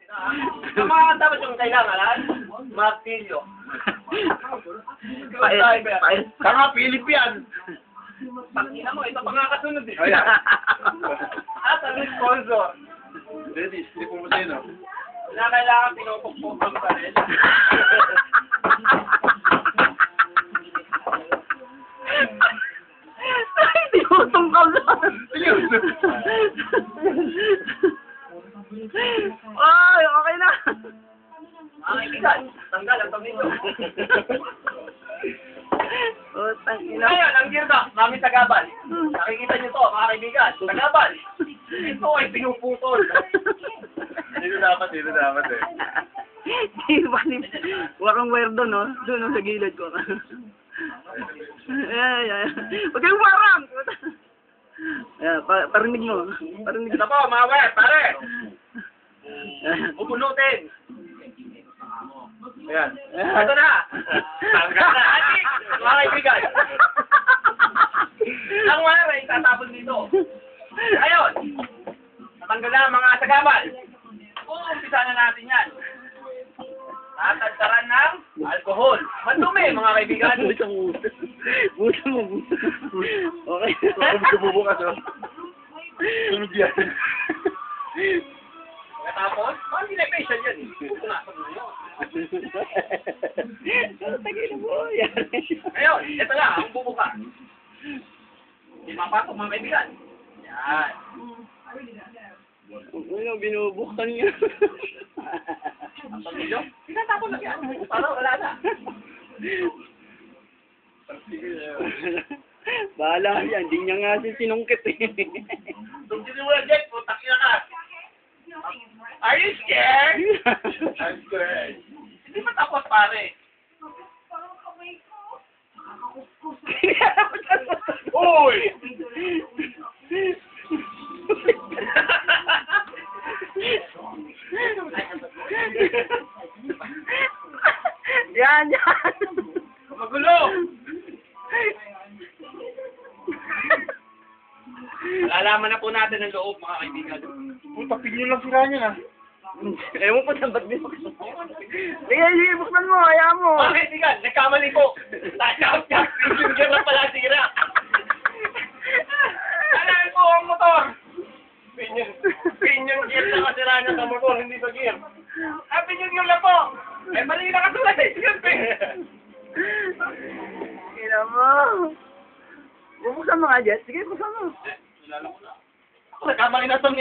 Ang mga dapat yung kailangan, martilyo. Pait. Tanga, Philip yan. Pagkina mo, ito pa nga kasunod eh. Ayan. At ang sponsor. Ready, hindi po mo sa'yo, no? Na kailangan pinupukpok ang baril. Hindi mo tungkol lang. Ay, okay na. Ang kaibigan, tanggal ang tornilyo. Utang ina. Ngayon, ang gearbox, namin sa gabal. Nakikita niyo to, mga kaibigan, sa gabal. Ito ay pinuputol. Dito dapat eh. Di ba ni... Wakang wire doon, no? Doon, no, sa gilid ko. Ay. Huwag kayong marang! Ayan, parinig mo. Parinig Ito po, mga wire, pare. Bubulutin. Ayan. Ito na. Tanggal na. Adik, mga kaibigan. Ang wire ay tatapon dito. Ngayon, natanggal na ang mga sagabal. Umpisa na natin yan. Tatagtaran ng alcohol. Mandumi, mga kaibigan. Buta mo. Okay. Huwag bubukas, oh. Sunog yan. Tapos, parang pinay-facial yan eh. Punasan mo yun. Tagay na mo. Yan. Ngayon, ito na, ang bubuka. Hindi mapasok, mga kaibigan. Yan. Ano, binubuksan niya. Ang tornilyo, tinatapon lang yan. Parang wala na. Bahala yan, hindi niya nga sinungkit eh. Kung siniwala dyan, putak na ka. Are you scared? I'm scared. Hindi pa tapos, pare. Uy! Yan. Magulo! Alalaman na po natin ang loob, mga kaibigan. Puta, pigil lang sira niya, na. Ewan ko saan ba't binuksan. Sige, buksan mo, hayaan mo. Mga kaibigan, nagkamali po. Touch-out ka. Yung gear lang pala sira. Alam po ang motor. Pinion gear na kasira niya sa motor, hindi sa gear. Pinion gear lang po. Mali na katulad eh. Ina mo. Bubuksan mo nga, Jet. Sige, buksan mo. Nagkamali na sa